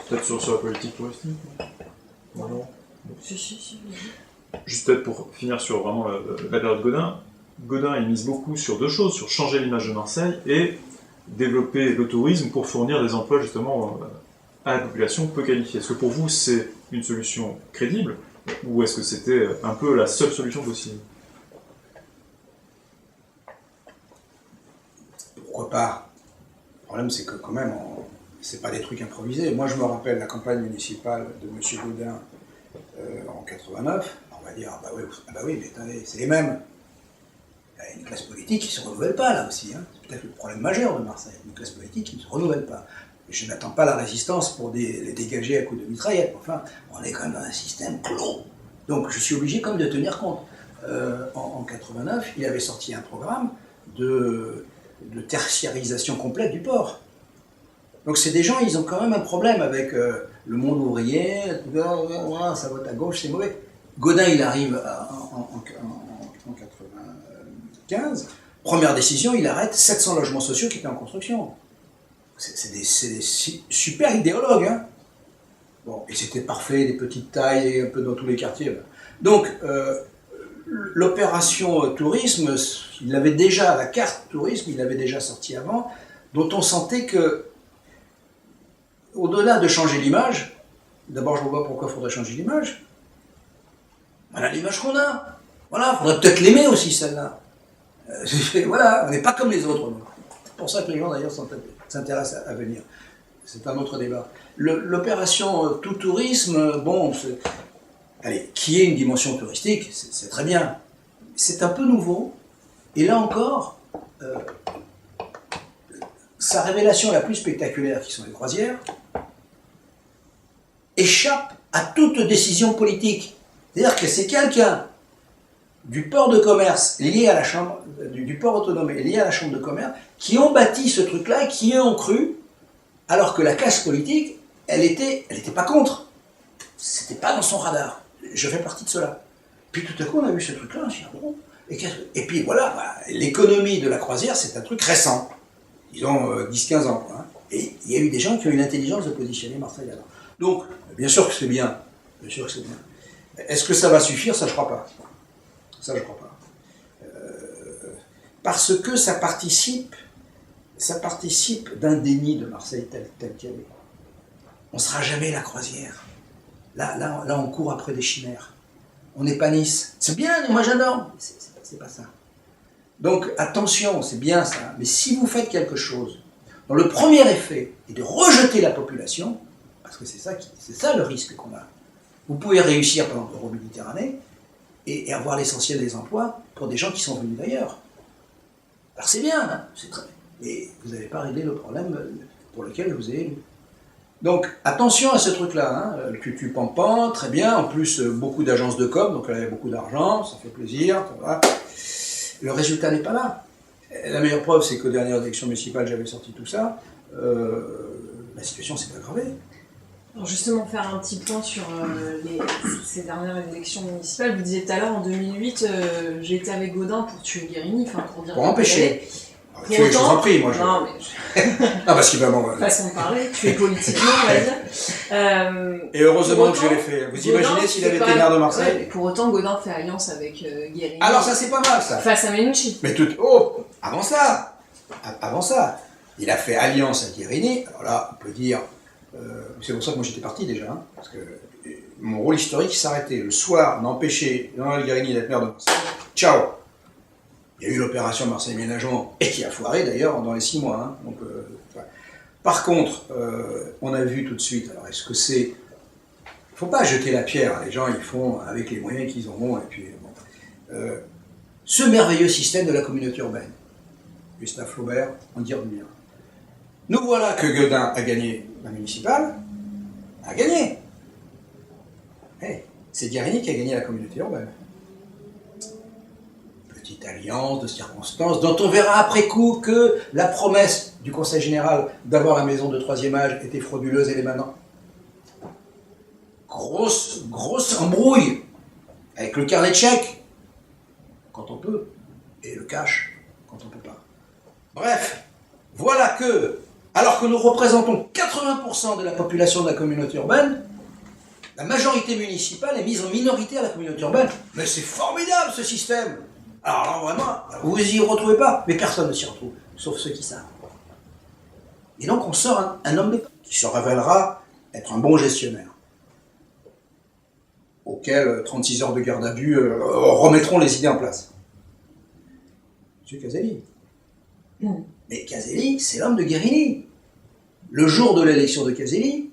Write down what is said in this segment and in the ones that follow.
Peut-être sur la politique touristique. Non. Si. Juste peut-être pour finir sur vraiment la période Gaudin. Gaudin, il mise beaucoup sur deux choses, sur changer l'image de Marseille et développer le tourisme pour fournir des emplois justement à la population peu qualifiée. Est-ce que pour vous c'est une solution crédible ou est-ce que c'était un peu la seule solution possible? Pourquoi pas? Le problème c'est que quand même, c'est pas des trucs improvisés. Moi je me rappelle la campagne municipale de M. Gaudin en 89, on va dire, ah bah oui, mais attendez, c'est les mêmes. Il y a une classe politique qui ne se renouvelle pas là aussi. Hein. C'est peut-être le problème majeur de Marseille, une classe politique qui ne se renouvelle pas. Je n'attends pas la résistance pour les dégager à coups de mitraillette. Enfin, on est quand même dans un système clos. Donc je suis obligé quand même de tenir compte. En 89, il avait sorti un programme de tertiarisation complète du port. Donc c'est des gens, ils ont quand même un problème avec le monde ouvrier, voilà, ça vote à gauche, c'est mauvais. Gaudin, il arrive en 95, première décision, il arrête 700 logements sociaux qui étaient en construction. C'est des super idéologues, hein. Bon, et c'était parfait, des petites tailles, un peu dans tous les quartiers. Donc, l'opération tourisme, il avait déjà, la carte tourisme, il l'avait déjà sorti avant, dont on sentait que, au-delà de changer l'image, d'abord je ne vois pas pourquoi il faudrait changer l'image. Voilà l'image qu'on a. Voilà, il faudrait peut-être l'aimer aussi celle-là. Voilà, on n'est pas comme les autres. C'est pour ça que les gens d'ailleurs s'intéressent à venir. C'est un autre débat. L'opération tout tourisme, bon, allez, qui est une dimension touristique, c'est très bien. C'est un peu nouveau. Et là encore, sa révélation la plus spectaculaire, qui sont les croisières, échappe à toute décision politique. C'est-à-dire que c'est quelqu'un du port de commerce lié à la chambre, du port autonome et lié à la chambre de commerce, qui ont bâti ce truc-là, qui y ont cru, alors que la classe politique, elle était pas contre. C'était pas dans son radar. Je fais partie de cela. Puis tout à coup, on a vu ce truc-là, on s'est dit, ah bon, et puis voilà, l'économie de la croisière, c'est un truc récent. Disons 10-15 ans. Hein. Et il y a eu des gens qui ont eu l'intelligence de positionner Marseille là-dedans. Donc, bien sûr que c'est bien. Bien sûr que c'est bien. Est-ce que ça va suffire? Ça, je crois pas. Ça, je crois pas. Parce que ça participe d'un déni de Marseille tel qu'elle est. On ne sera jamais la croisière. Là, on court après des chimères. On n'est pas Nice. C'est bien, moi j'adore. C'est pas ça. Donc, attention, c'est bien ça. Mais si vous faites quelque chose dont le premier effet est de rejeter la population, parce que c'est ça le risque qu'on a. Vous pouvez réussir pendant l'Euro-Méditerranée et avoir l'essentiel des emplois pour des gens qui sont venus d'ailleurs. Alors c'est bien, hein, c'est très bien. Mais vous n'avez pas réglé le problème pour lequel je vous ai élu. Donc attention à ce truc-là. Hein. Le cutu-pampan, très bien. En plus, beaucoup d'agences de com, donc elle avait beaucoup d'argent, ça fait plaisir. Voilà. Le résultat n'est pas là. La meilleure preuve, c'est qu'aux dernières élections municipales, j'avais sorti tout ça. La situation s'est aggravée. Alors justement, faire un petit point sur ces dernières élections municipales. Vous disiez tout à l'heure, en 2008, j'ai été avec Gaudin pour tuer Guérini, enfin pour dire... Pour empêcher. Pour tuer, je vous en prie, moi. Non, mais... Ah, parce qu'il va m'en... Façon de parler, tuer politiquement, on va dire. Et heureusement que je l'ai fait. Vous imaginez s'il avait été maire de Marseille? Ouais, pour autant, Gaudin fait alliance avec Guérini. Alors ça, c'est pas mal, ça. Face à Menucci. Mais tout... Oh, avant ça, il a fait alliance à Guérini. Alors là, on peut dire... c'est pour ça que moi j'étais parti déjà, hein, parce que mon rôle historique s'arrêtait. Le soir, on a empêché Jean-Noël Guérini d'être maire de Marseille. Ciao. Il y a eu l'opération Marseille Ménagement, et qui a foiré d'ailleurs dans les 6 mois. Hein, donc, par contre, on a vu tout de suite, alors est-ce que c'est... Il ne faut pas jeter la pierre, les gens ils font avec les moyens qu'ils auront, et puis bon. Ce merveilleux système de la communauté urbaine, Gustave Flaubert, en dire du bien. Nous voilà que Gaudin a gagné la municipale, a gagné. Hey, c'est Guérini qui a gagné la communauté urbaine. Petite alliance de circonstances, dont on verra après coup que la promesse du Conseil général d'avoir la maison de 3e âge était frauduleuse, elle est maintenant. Grosse embrouille avec le carnet de chèques, quand on peut, et le cash, quand on peut pas. Bref, voilà que Alors que nous représentons 80% de la population de la communauté urbaine, la majorité municipale est mise en minorité à la communauté urbaine. Mais c'est formidable ce système. Alors là, vraiment, vous vous y retrouvez pas, mais personne ne s'y retrouve, sauf ceux qui savent. Et donc on sort un homme d'État qui se révélera être un bon gestionnaire, auquel 36 heures de garde à vue remettront les idées en place. Monsieur Caselli. Mais Caselli, c'est l'homme de Guérini. Le jour de l'élection de Caselli,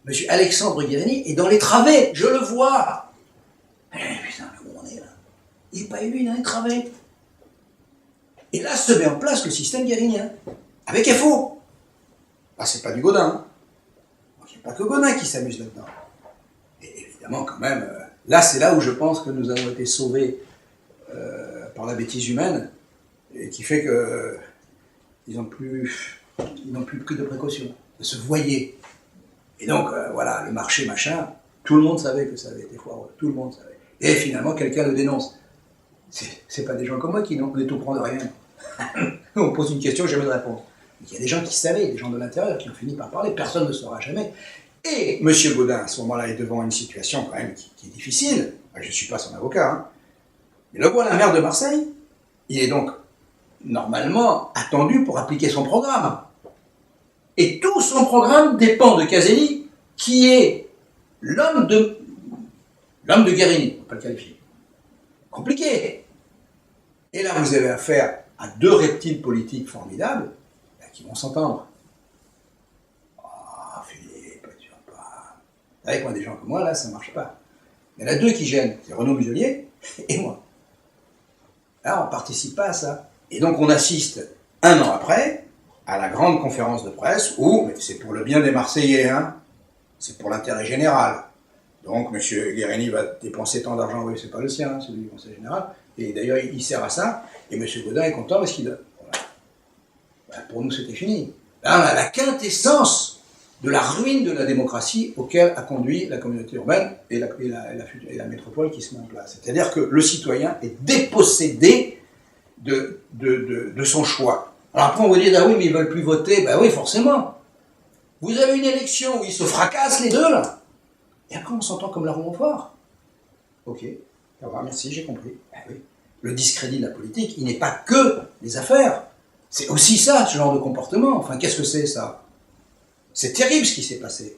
monsieur Alexandre Guérini est dans les travées, je le vois. Mais putain, mais où on est là? Il n'est pas élu, il est dans les travées. Et là se met en place le système guérinien, avec FO. Ah, c'est pas du Gaudin. Hein. Il n'y a pas que Gaudin qui s'amuse là-dedans. Et évidemment, quand même, là, c'est là où je pense que nous avons été sauvés par la bêtise humaine, et qui fait que ils n'ont plus pris de précautions, de se voyer. Et donc, voilà, le marché, machin, tout le monde savait que ça avait été foireux, tout le monde savait. Et finalement, quelqu'un le dénonce. C'est pas des gens comme moi qui n'ont tout prendre de rien. On pose une question, jamais de réponse. Il y a des gens qui savaient, des gens de l'intérieur qui ont fini par parler, personne ne saura jamais. Et M. Gaudin, à ce moment-là, est devant une situation quand même qui est difficile. Je ne suis pas son avocat, hein. Mais le voilà, maire de Marseille, il est donc normalement attendu pour appliquer son programme. Et tout son programme dépend de Caselli, qui est l'homme de Guérini, on ne peut pas le qualifier. Compliqué. Et là, vous avez affaire à deux reptiles politiques formidables, qui vont s'entendre. Ah, Philippe, tu vas pas... Avec moi, des gens comme moi, là, ça ne marche pas. Il y en a deux qui gênent, c'est Renaud Muselier et moi. Là, on ne participe pas à ça. Et donc, on assiste, un an après, à la grande conférence de presse où, c'est pour le bien des Marseillais, hein, c'est pour l'intérêt général. Donc, M. Guérini va dépenser tant d'argent, oui, c'est pas le sien, hein, c'est du Conseil général. Et d'ailleurs, il sert à ça. Et M. Gaudin est content parce qu'il donne. Voilà. Ben, pour nous, c'était fini. Là, on a la quintessence de la ruine de la démocratie auquel a conduit la communauté urbaine et la métropole qui se met en place. C'est-à-dire que le citoyen est dépossédé de son choix. Alors après, on va dire, ah oui, mais ils ne veulent plus voter. Ben oui, forcément. Vous avez une élection où ils se fracassent les deux, là. Et après, on s'entend comme la roue au fort. Ok, ça va, merci, j'ai compris. Ben oui. Le discrédit de la politique, il n'est pas que les affaires. C'est aussi ça, ce genre de comportement. Enfin, qu'est-ce que c'est, ça? C'est terrible, ce qui s'est passé.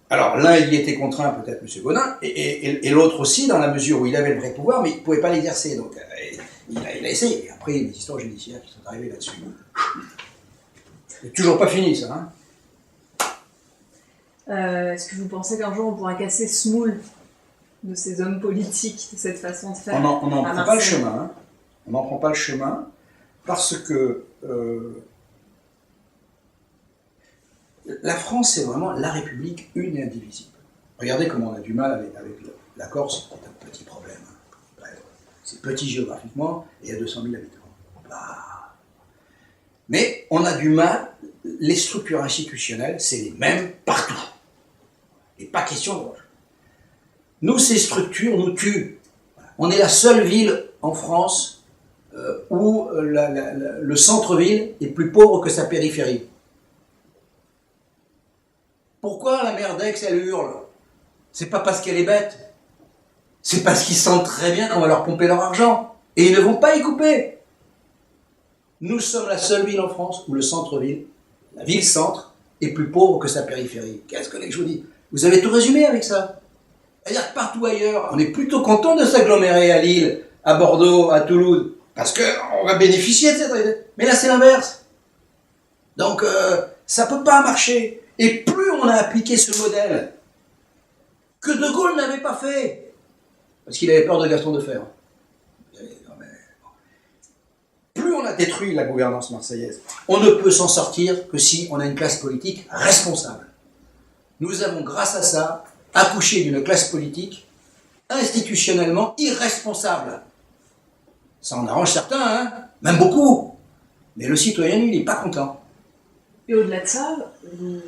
Alors, l'un, il y était contraint, peut-être, M. Gaudin, et l'autre aussi, dans la mesure où il avait le vrai pouvoir, mais il ne pouvait pas l'exercer. Donc, il a essayé. Et après, il y a des histoires judiciaires qui sont arrivées là-dessus. C'est toujours pas fini, ça, hein. Est-ce que vous pensez qu'un jour on pourra casser ce moule de ces hommes politiques, de cette façon de faire? On n'en prend pas le chemin. Hein. On n'en prend pas le chemin parce que la France, c'est vraiment la République une et indivisible. Regardez comment on a du mal avec la Corse, c'est un petit problème. Hein. C'est petit géographiquement et il y a 200 000 habitants. Bah. Mais on a du mal, les structures institutionnelles, c'est les mêmes partout. Et pas question de... Nous, ces structures nous tuent. On est la seule ville en France où le centre-ville est plus pauvre que sa périphérie. Pourquoi la maire d'Aix, elle hurle? C'est pas parce qu'elle est bête. C'est parce qu'ils sentent très bien qu'on va leur pomper leur argent. Et ils ne vont pas y couper. Nous sommes la seule ville en France où le centre-ville, la ville-centre, est plus pauvre que sa périphérie. Qu'est-ce que je vous dis? Vous avez tout résumé avec ça. C'est-à-dire que partout ailleurs, on est plutôt content de s'agglomérer à Lille, à Bordeaux, à Toulouse, parce qu'on va bénéficier de cette... Mais là, c'est l'inverse. Donc, ça ne peut pas marcher. Et plus on a appliqué ce modèle, que De Gaulle n'avait pas fait, parce qu'il avait peur de Gaston Defferre. Plus on a détruit la gouvernance marseillaise, on ne peut s'en sortir que si on a une classe politique responsable. Nous avons, grâce à ça, accouché d'une classe politique institutionnellement irresponsable. Ça en arrange certains, hein, même beaucoup. Mais le citoyen, lui, il n'est pas content. Et au-delà de ça,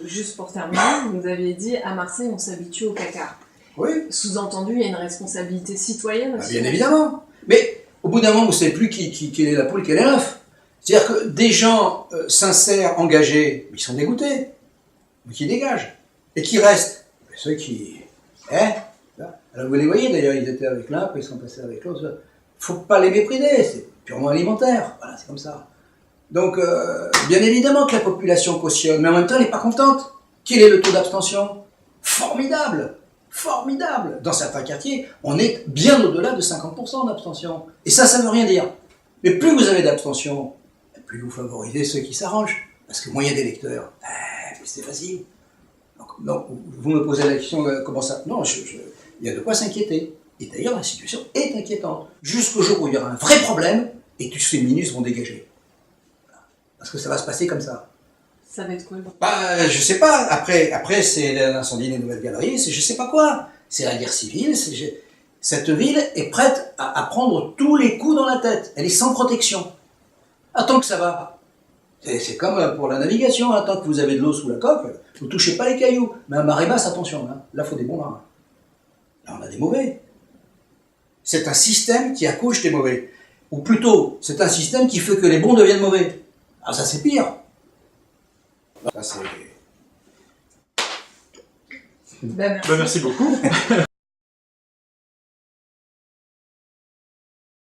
juste pour terminer, vous aviez dit à Marseille, on s'habitue au caca. Oui. Sous-entendu, il y a une responsabilité citoyenne aussi. Bien évidemment. Mais au bout d'un moment, vous ne savez plus qui est la poule, quel est l'œuf. C'est-à-dire que des gens sincères, engagés, ils sont dégoûtés, mais qui dégagent. Et qui restent. Mais ceux qui... là. Alors vous les voyez d'ailleurs, ils étaient avec l'un, puis ils sont passés avec l'autre. Il ne faut pas les mépriser, c'est purement alimentaire. Voilà, c'est comme ça. Donc, bien évidemment que la population cautionne, mais en même temps, elle n'est pas contente. Quel est le taux d'abstention? Formidable! Formidable! Dans certains quartiers, on est bien au-delà de 50% d'abstention. Et ça ne veut rien dire. Mais plus vous avez d'abstention, plus vous favorisez ceux qui s'arrangent. Parce que moins il y a d'électeurs, plus c'est facile. Donc, vous me posez la question, comment ça? Non, il y a de quoi s'inquiéter. Et d'ailleurs, la situation est inquiétante. Jusqu'au jour où il y aura un vrai problème et que tous ces ministres vont dégager. Parce que ça va se passer comme ça. Ça va être quoi? Je sais pas. Après c'est l'incendie des Nouvelles Galeries, c'est je sais pas quoi. C'est la guerre civile. Cette ville est prête à prendre tous les coups dans la tête. Elle est sans protection. Tant que ça va. C'est comme pour la navigation. Tant que vous avez de l'eau sous la coque, vous touchez pas les cailloux. Mais à marée basse, attention. Là, il faut des bons marins. Là, on a des mauvais. C'est un système qui accouche des mauvais. Ou plutôt, c'est un système qui fait que les bons deviennent mauvais. Ah, ça c'est pire. Ça c'est... Merci. Merci beaucoup.